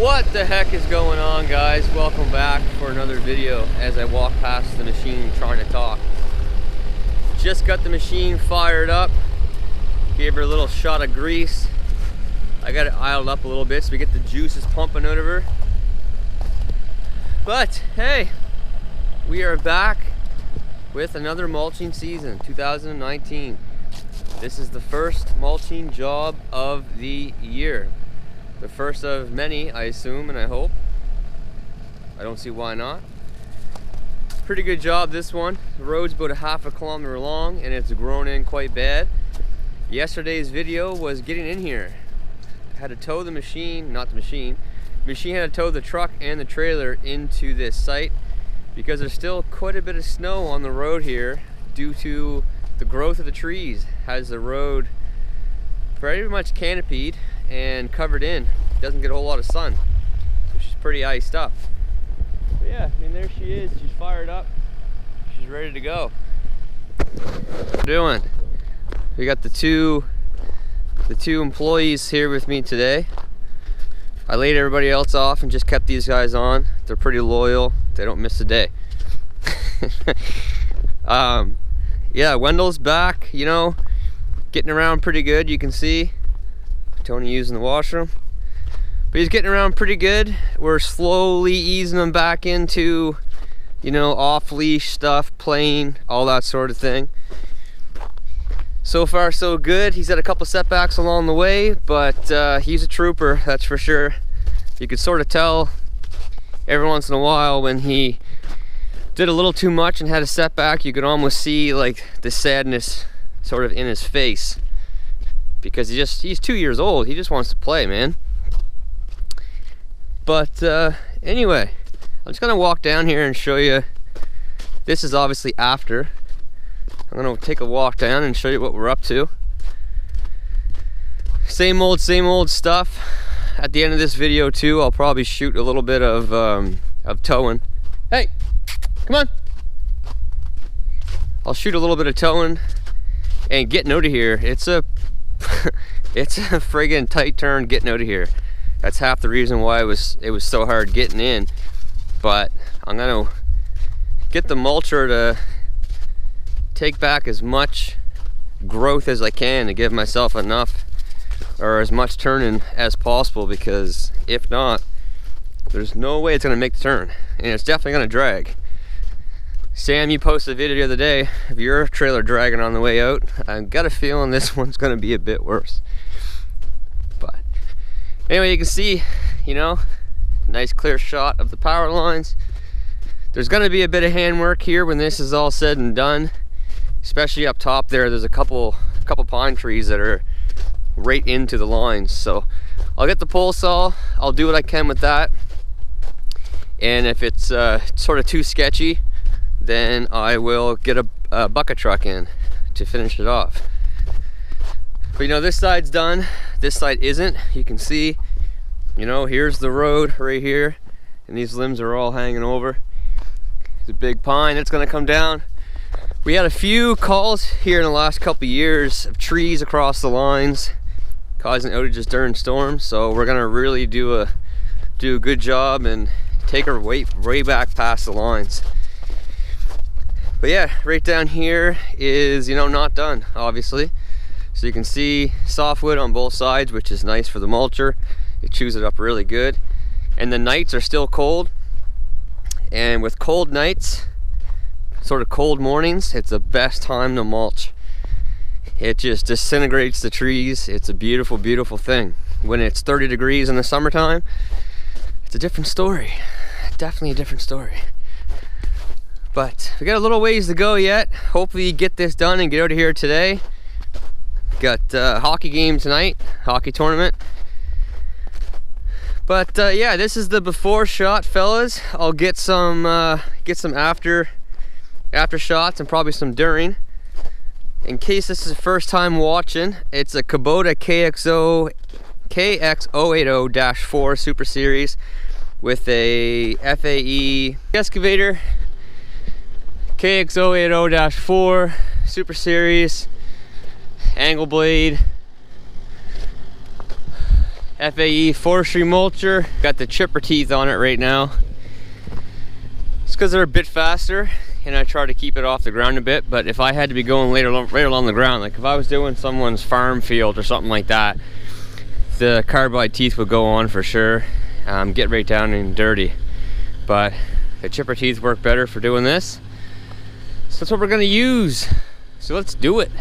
What the heck is going on, guys? Welcome back for another video as I walk past the machine trying to talk. Just got the machine fired up, gave her a little shot of grease. I got it oiled up a little bit so we get the juices pumping out of her. But hey, we are back with another mulching season, 2019. This is the first mulching job of the year. The first of many, I assume, and I hope. I don't see why not. Pretty good job, this one. The road's about a half a kilometer long and it's grown in quite bad. Yesterday's video was getting in here. I had to tow the machine, not the machine. The machine had to tow the truck and the trailer into this site because there's still quite a bit of snow on the road here due to the growth of the trees. Has the road pretty much canopied and covered in. Doesn't get a whole lot of sun, so she's pretty iced up. But yeah, I mean, there she is. She's fired up. She's ready to go. What are we doing? We got the two employees here with me today. I laid everybody else off and just kept these guys on. They're pretty loyal. They don't miss a day. Yeah, Wendell's back, you know, getting around pretty good. You can see Tony using the washroom, but he's getting around pretty good. We're slowly easing him back into, you know, off-leash stuff, playing, all that sort of thing. So far so good. He's had a couple setbacks along the way, but he's a trooper, that's for sure. You could sort of tell every once in a while when he did a little too much and had a setback. You could almost see like the sadness sort of in his face, because he's 2 years old. He just wants to play, man. But anyway, I'm just gonna walk down here and show you. This is obviously after. I'm gonna take a walk down and show you what we're up to. Same old stuff. At the end of this video too, I'll probably shoot a little bit of towing. Hey, come on. I'll shoot a little bit of towing and getting out of here. It's a it's a friggin' tight turn getting out of here. That's half the reason why it was so hard getting in. But I'm gonna get the mulcher to take back as much growth as I can to give myself enough, or as much turning as possible, because if not, there's no way it's gonna make the turn, and it's definitely gonna drag. Sam, you posted a video the other day of your trailer dragging on the way out. I've got a feeling this one's gonna be a bit worse. But anyway, you can see, you know, nice clear shot of the power lines. There's gonna be a bit of handwork here when this is all said and done, especially up top there. There's a couple pine trees that are right into the lines. So I'll get the pole saw, I'll do what I can with that. And if it's sort of too sketchy, then I will get a bucket truck in to finish it off. But you know, this side's done, this side isn't. You can see, you know, here's the road right here, and these limbs are all hanging over. There's a big pine that's gonna come down. We had a few calls here in the last couple of years of trees across the lines causing outages during storms, so we're gonna really do a good job and take our way back past the lines. But yeah, right down here is, you know, not done, obviously. So you can see softwood on both sides, which is nice for the mulcher. It chews it up really good. And the nights are still cold. And with cold nights, sort of cold mornings, it's the best time to mulch. It just disintegrates the trees. It's a beautiful, beautiful thing. When it's 30 degrees in the summertime, it's a different story. Definitely a different story. But we got a little ways to go yet. Hopefully get this done and get out of here today. Got a hockey game tonight, hockey tournament. But yeah, this is the before shot, fellas. I'll get some after shots and probably some during. In case this is the first time watching, it's a Kubota KX-080-4 Super Series with a FAE excavator. KX-080-4 Super Series, angle blade, FAE forestry mulcher. Got the chipper teeth on it right now. It's because they're a bit faster, and I try to keep it off the ground a bit. But if I had to be going right along the ground, like if I was doing someone's farm field or something like that, the carbide teeth would go on for sure. Get right down and dirty. But the chipper teeth work better for doing this. So that's what we're gonna use. So let's do it.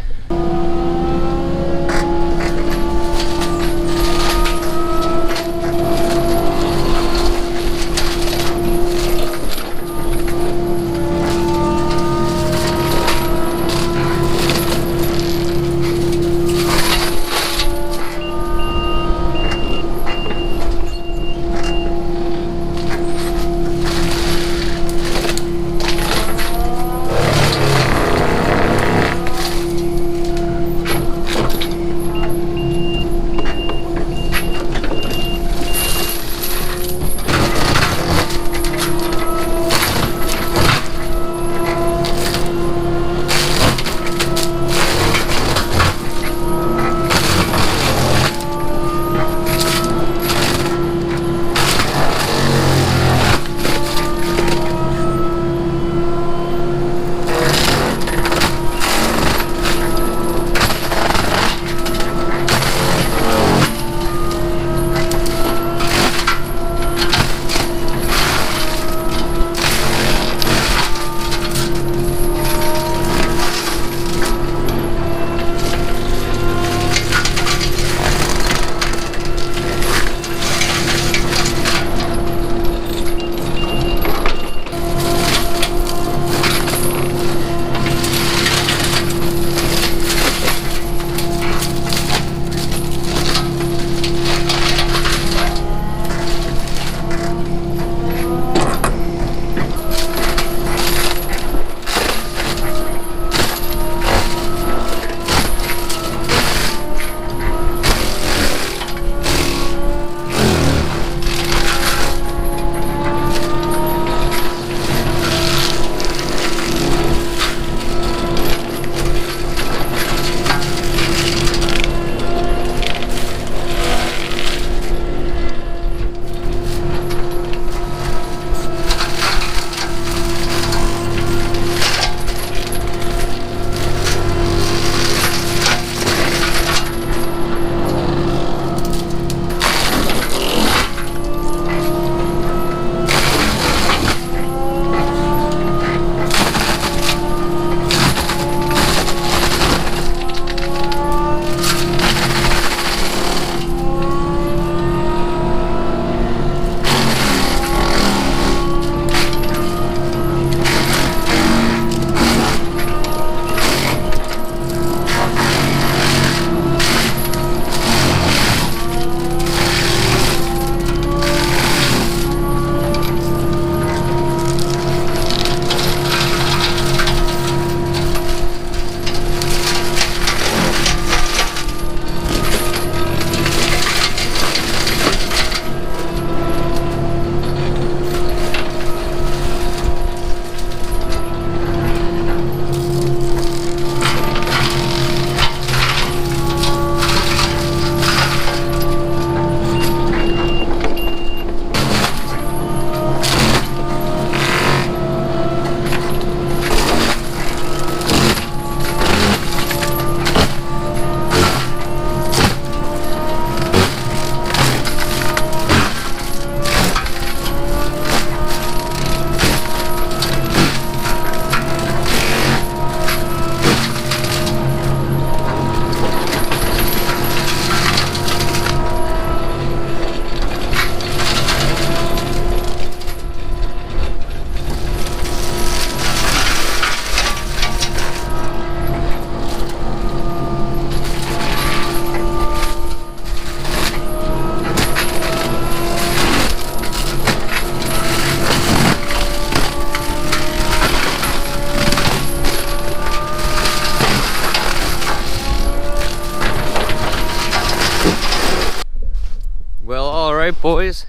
Alright boys,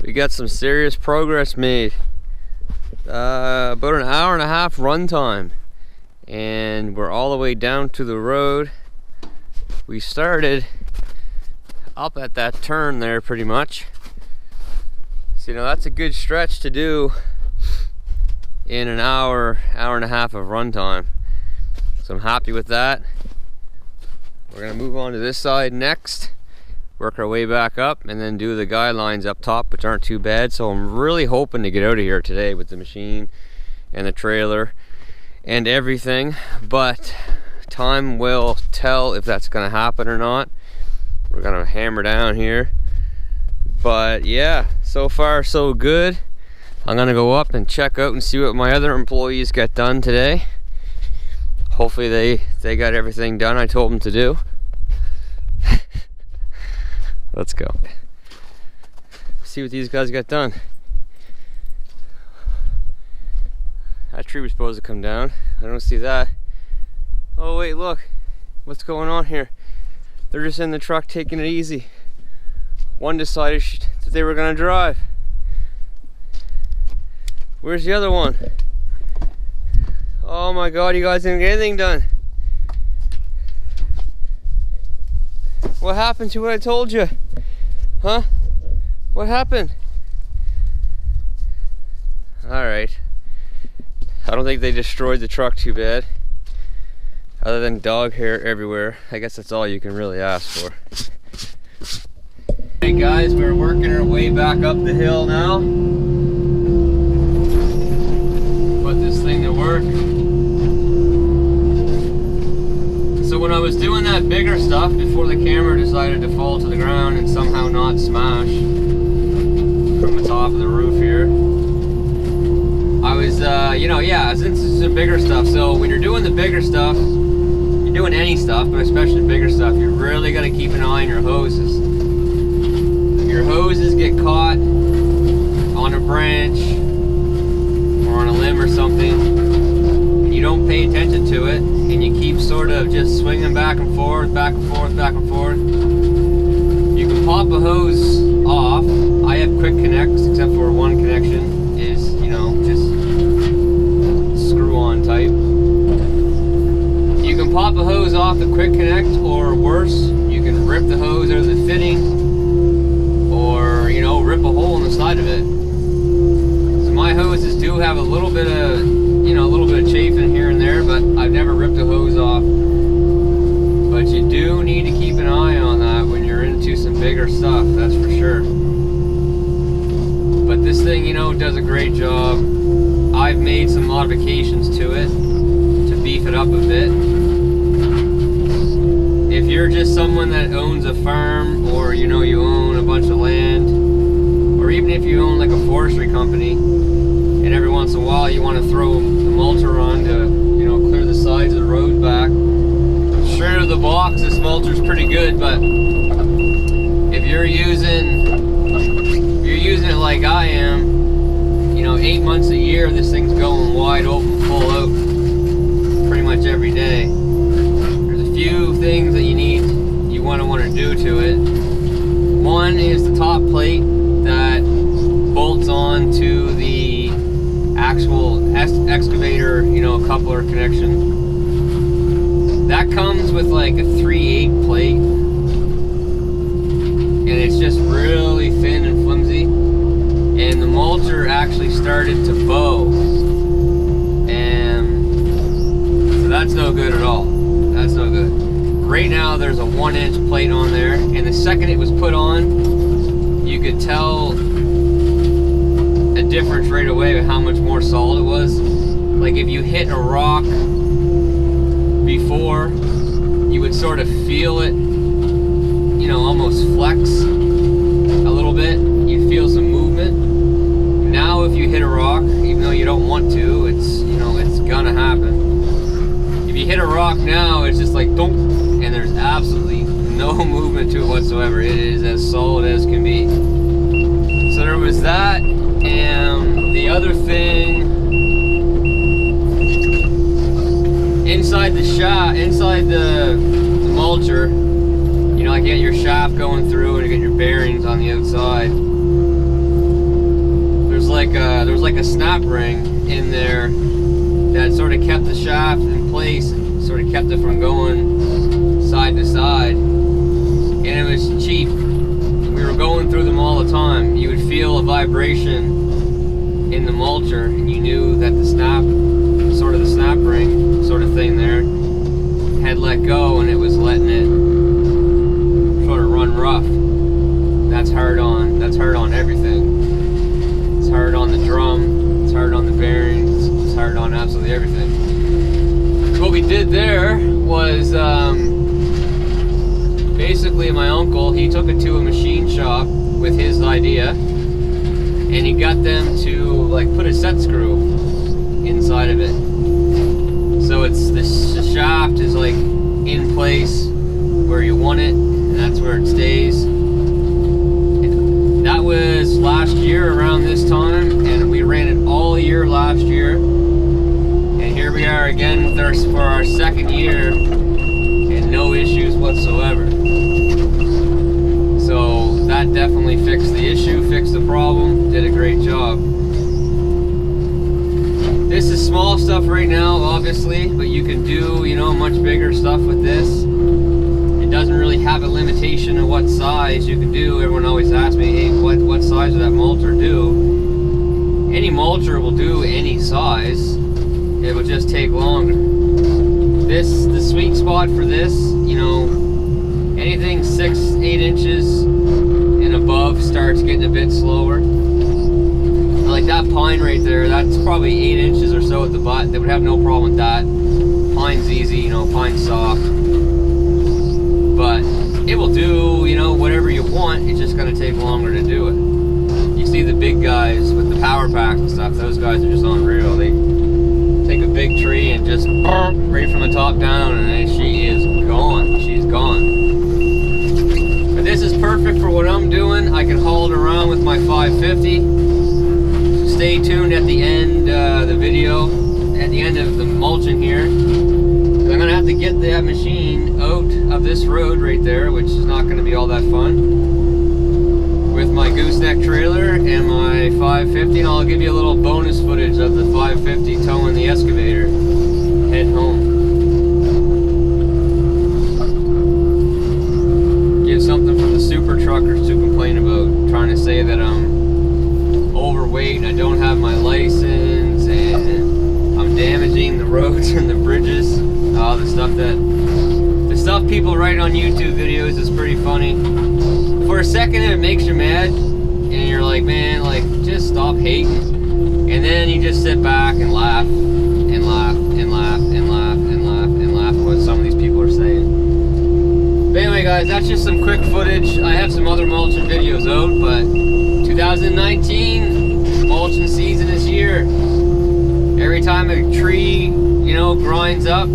we got some serious progress made. About an hour and a half run time, and we're all the way down to the road. We started up at that turn there pretty much. So, you know, that's a good stretch to do in an hour, hour and a half of runtime. So I'm happy with that. We're gonna move on to this side next, work our way back up, and then do the guidelines up top, which aren't too bad. So I'm really hoping to get out of here today with the machine and the trailer and everything, but time will tell if that's gonna happen or not. We're gonna hammer down here, but yeah, so far so good. I'm gonna go up and check out and see what my other employees got done today. Hopefully they got everything done I told them to do. Let's go see what these guys got done. That tree was supposed to come down. I don't see that. Oh wait, look, what's going on here? They're just in the truck taking it easy. One decided that they were gonna drive. Where's the other one? Oh my god, you guys didn't get anything done. What happened to what I told you? Huh? What happened? Alright. I don't think they destroyed the truck too bad. Other than dog hair everywhere. I guess that's all you can really ask for. Hey guys, we're working our way back up the hill now. Put this thing to work. So when I was doing that bigger stuff before the camera decided to fall to the ground and somehow not smash from the top of the roof here, I was, you know, yeah, I was into some bigger stuff. So when you're doing the bigger stuff, you're doing any stuff, but especially bigger stuff, you really got to keep an eye on your hoses. If your hoses get caught on a branch or on a limb or something, and you don't pay attention to it, and you keep sort of just swinging back and forth, back and forth, back and forth, you can pop a hose off. I have quick connects, except for one connection is, you know, just screw-on type. You can pop a hose off the quick connect, or worse, you can rip the hose out of the fitting, or, you know, rip a hole in the side of it. So my hoses do have a little bit of, you know, a little bit of chafing here and there, but I've never ripped a hose off. But you do need to keep an eye on that when you're into some bigger stuff, that's for sure. But this thing, you know, does a great job. I've made some modifications to it to beef it up a bit. If you're just someone that owns a farm, or, you know, you own a bunch of land, or even if you own like a forestry company, and every once in a while you want to throw the mulcher on to, you know, clear the sides of the road back. Straight out of the box, this mulcher's pretty good, but if you're using it like I am, you know, 8 months a year, this thing's going wide open, full out, pretty much every day. There's a few things that you want to do to it. One is the top plate that bolts on to the actual excavator, you know, coupler connection. That comes with like a 3/8 plate, and it's just really thin and flimsy. And the mulcher actually started to bow, and so that's no good at all. That's no good. Right now there's a 1-inch plate on there, and the second it was put on, you could tell a difference right away with how much more solid it was. Like if you hit a rock before, you would sort of feel it, you know, almost flex a little bit. You'd feel some movement. Now if you hit a rock, even though you don't want to, it's, you know, it's gonna happen. If you hit a rock now, it's just like donk, and there's absolutely no movement to it whatsoever. It is as solid as can be. So there was that, and the other thing, inside the shaft, inside the mulcher, you know, like you get your shaft going through and you get your bearings on the outside. There's like a snap ring in there that sort of kept the shaft in place and sort of kept it from going side to side. And it was cheap. going through them all the time. You would feel a vibration in the mulcher, and you knew that the snap ring sort of thing there had let go, and it was letting it sort of run rough. That's hard on everything. It's hard on the drum, it's hard on the bearings, it's hard on absolutely everything. What we did there was basically my uncle, he took it to a machine shop with his idea, and he got them to like put a set screw inside of it. So it's the shaft is like in place where you want it, and that's where it stays. That was last year around this time, and we ran it all year last year. And here we are again with for our second year, and no issues whatsoever. So that definitely fixed the issue, fixed the problem, did a great job. This is small stuff right now, obviously, but you can do, you know, much bigger stuff with this. It doesn't really have a limitation of what size you can do. Everyone always asks me, hey, what size would that mulcher do? Any mulcher will do any size. It will just take longer. The sweet spot for this, you know, anything 6-8 inches and above starts getting a bit slower. Like that pine right there, that's probably 8 inches or so at the butt. They would have no problem with that. Pine's easy, you know, pine's soft. But it will do, you know, whatever you want. It's just going to take longer to do it. You see the big guys with the power packs and stuff, those guys are just unreal. They take a big tree and just right from the top down, and then she is gone. She's gone. But this is perfect for what I'm doing. I can haul it around with my 550. Stay tuned at the end of the video, at the end of the mulching here. I'm going to have to get that machine out of this road right there, which is not going to be all that fun, with my gooseneck trailer and my 550, and I'll give you a little bonus footage of the 550 towing the excavator head home. Give something for the super truckers to complain about, trying to say that I'm overweight and I don't have my license and I'm damaging the roads and the bridges. The stuff people write on YouTube videos is pretty funny. For a second it makes you mad, and you're like, man, like, just stop hating. And then you just sit back and laugh and laugh and laugh and laugh and laugh and laugh at what some of these people are saying. But anyway, guys, that's just some quick footage. I have some other mulching videos out, but 2019 mulching season is here. Every time a tree, you know, grinds up,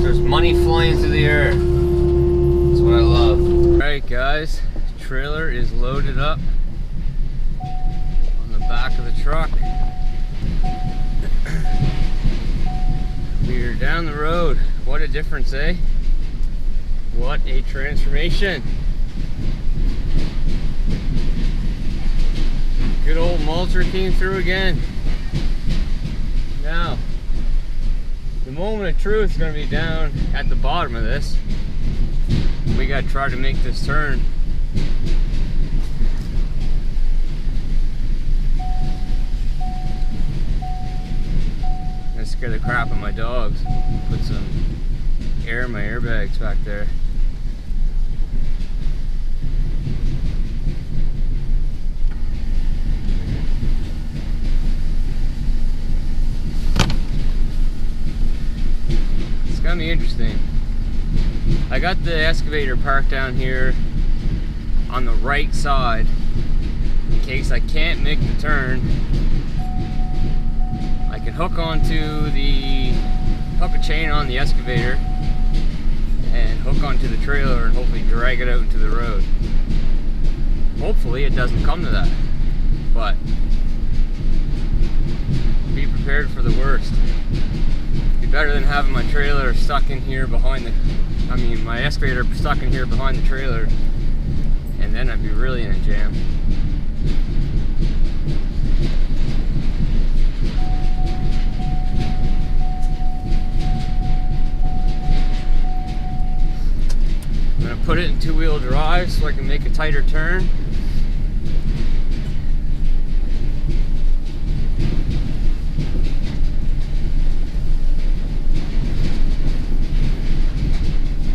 there's money flying through the air. That's what I love. Alright guys, the trailer is loaded up on the back of the truck. We're down the road. What a difference, eh? What a transformation. Good old mulcher came through again. Now, the moment of truth is going to be down at the bottom of this. We got to try to make this turn. I'm going to scare the crap out of my dogs. Put some air in my airbags back there. It's gonna be interesting. I got the excavator parked down here on the right side in case I can't make the turn. I can hook a chain on the excavator and hook onto the trailer and hopefully drag it out into the road. Hopefully it doesn't come to that, but be prepared for the worst. Be better than having my trailer stuck in here behind my excavator stuck in here behind the trailer, and then I'd be really in a jam. put it in two-wheel drive so I can make a tighter turn.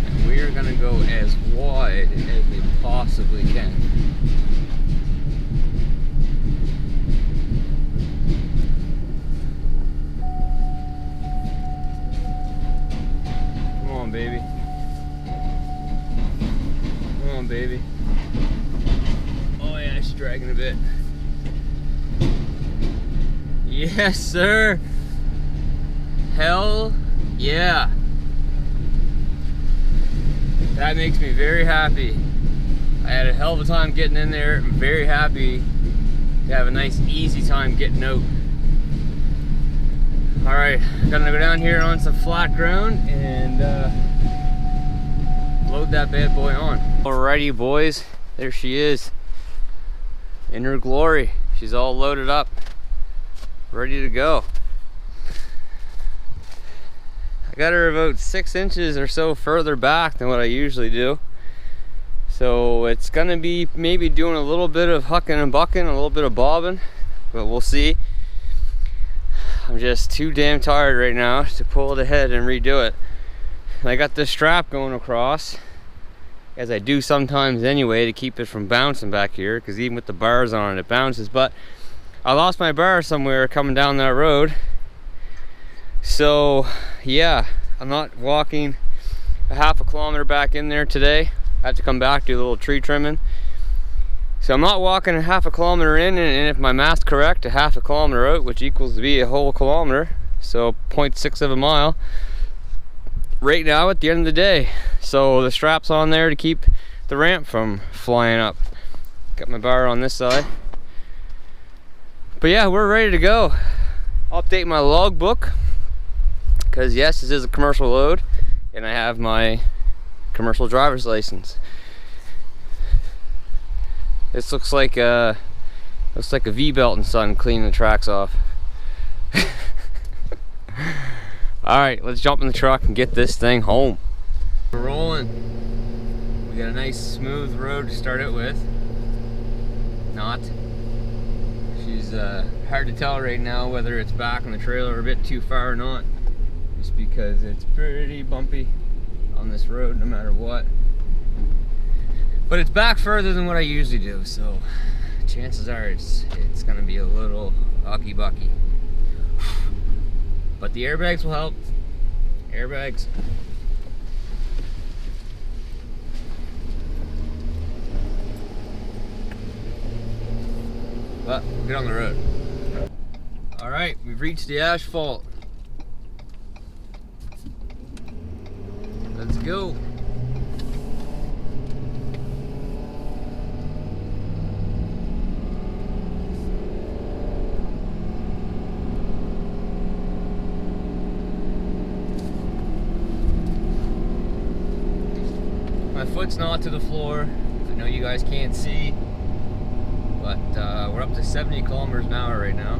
And we are gonna go as wide as we possibly can. Come on, baby. Come on, baby. Oh yeah, it's dragging a bit. Yes, sir. Hell yeah. That makes me very happy. I had a hell of a time getting in there. I'm very happy to have a nice, easy time getting out. Alright, gonna go down here on some flat ground and load that bad boy on. Alrighty, boys, there she is in her glory. She's all loaded up, ready to go. I got her about 6 inches or so further back than what I usually do, so it's gonna be maybe doing a little bit of hucking and bucking, a little bit of bobbing, but we'll see. I'm just too damn tired right now to pull it ahead and redo it. And I got this strap going across, as I do sometimes anyway, to keep it from bouncing back here, because even with the bars on it, it bounces. But I lost my bar somewhere coming down that road. So yeah, I'm not walking a half a kilometer back in there today. I have to come back, do a little tree trimming. So I'm not walking a half a kilometer in, and if my math's correct, a half a kilometer out, which equals to be a whole kilometer, so 0.6 of a mile right now at the end of the day. So the strap's on there to keep the ramp from flying up. Got my bar on this side. But yeah, we're ready to go. Update my logbook, because yes, this is a commercial load, and I have my commercial driver's license. This looks like a V-belt and son cleaning the tracks off. Alright, let's jump in the truck and get this thing home. We're rolling. We got a nice smooth road to start it with. Not. She's hard to tell right now whether it's back on the trailer a bit too far or not, just because it's pretty bumpy on this road no matter what. But it's back further than what I usually do, so chances are it's gonna be a little ucky bucky. But the airbags will help. Airbags. But get on the road. Alright, we've reached the asphalt. Let's go. My foot's not to the floor. I know you guys can't see, but we're up to 70 kilometers an hour right now.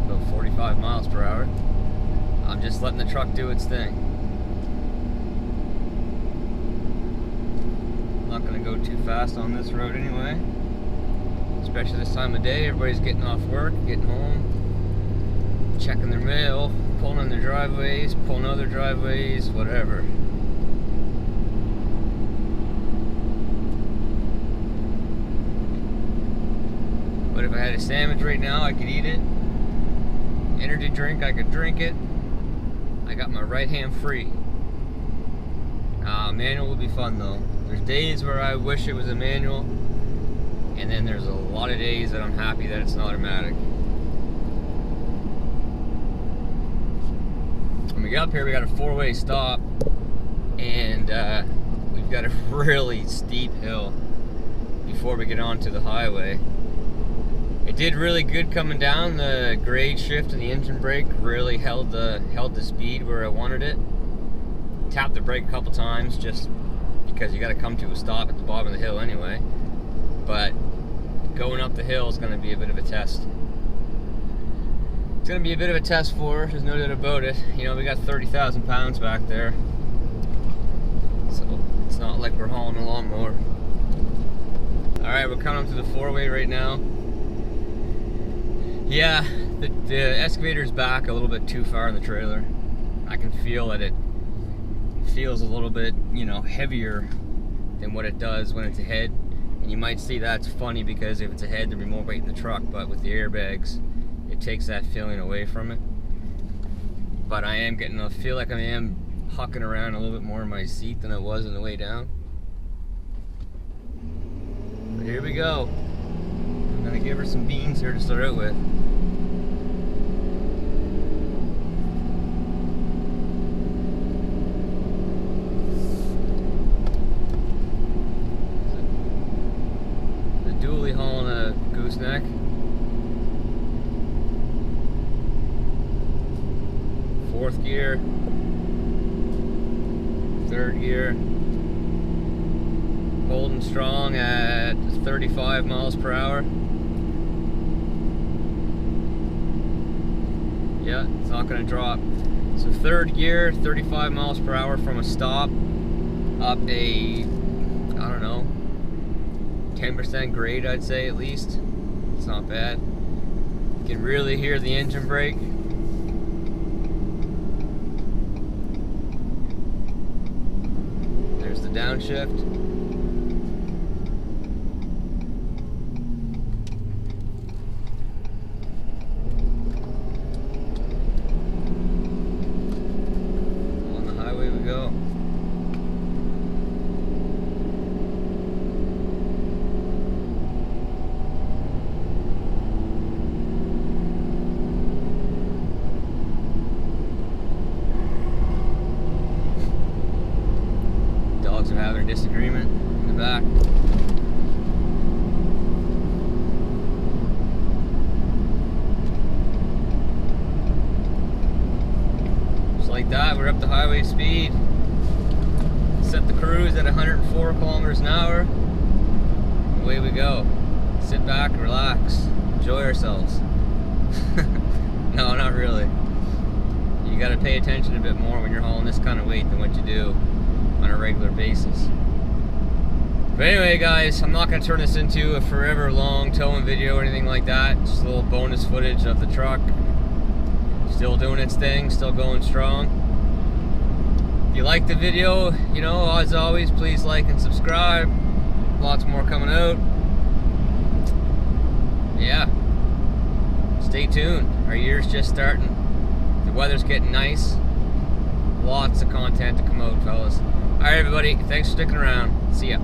About 45 miles per hour. I'm just letting the truck do its thing. I'm not gonna go too fast on this road anyway. Especially this time of day, everybody's getting off work, getting home, checking their mail, pulling in their driveways, pulling other driveways, whatever. But if I had a sandwich right now, I could eat it. Energy drink, I could drink it. I got my right hand free. Manual would be fun though. There's days where I wish it was a manual, and then there's a lot of days that I'm happy that it's an automatic. When we get up here, we got a four-way stop, and we've got a really steep hill before we get onto the highway. It did really good coming down. The grade shift and the engine brake really held the speed where I wanted it. Tapped the brake a couple times just because you got to come to a stop at the bottom of the hill anyway. But going up the hill is going to be a bit of a test. It's going to be a bit of a test for her, there's no doubt about it. You know, we got 30,000 pounds back there. so it's not like we're hauling a lawnmower. Alright, we're coming up to the 4-way right now. Yeah, the excavator's back a little bit too far in the trailer. I can feel that it feels a little bit, you know, heavier than what it does when it's ahead. And you might see that's funny because if it's ahead, there'd be more weight in the truck, but with the airbags, it takes that feeling away from it. But I am getting to feel like I am hucking around a little bit more in my seat than I was on the way down. But here we go. I'm gonna give her some beans here to start out with. The dually hauling a gooseneck. Fourth gear, third gear, holding strong at 35 miles per hour. Yeah, it's not going to drop. So third gear, 35 miles per hour from a stop, up a, I don't know, 10% grade I'd say at least. It's not bad. You can really hear the engine brake. Downshift. On the highway we go. Dogs are having a disagreement in the back. Just like that, we're up to highway speed. Set the cruise at 104 kilometers an hour. Away we go. Sit back, relax, enjoy ourselves. No, not really. You gotta pay attention a bit more when you're hauling this kind of weight than what you do on a regular basis. But anyway guys, I'm not going to turn this into a forever long towing video or anything like that. Just a little bonus footage of the truck. Still doing its thing, still going strong. If you like the video, you know, as always, please like and subscribe. Lots more coming out. Yeah. Stay tuned. Our year's just starting. The weather's getting nice. Lots of content to come out, fellas. Alright everybody, thanks for sticking around. See ya.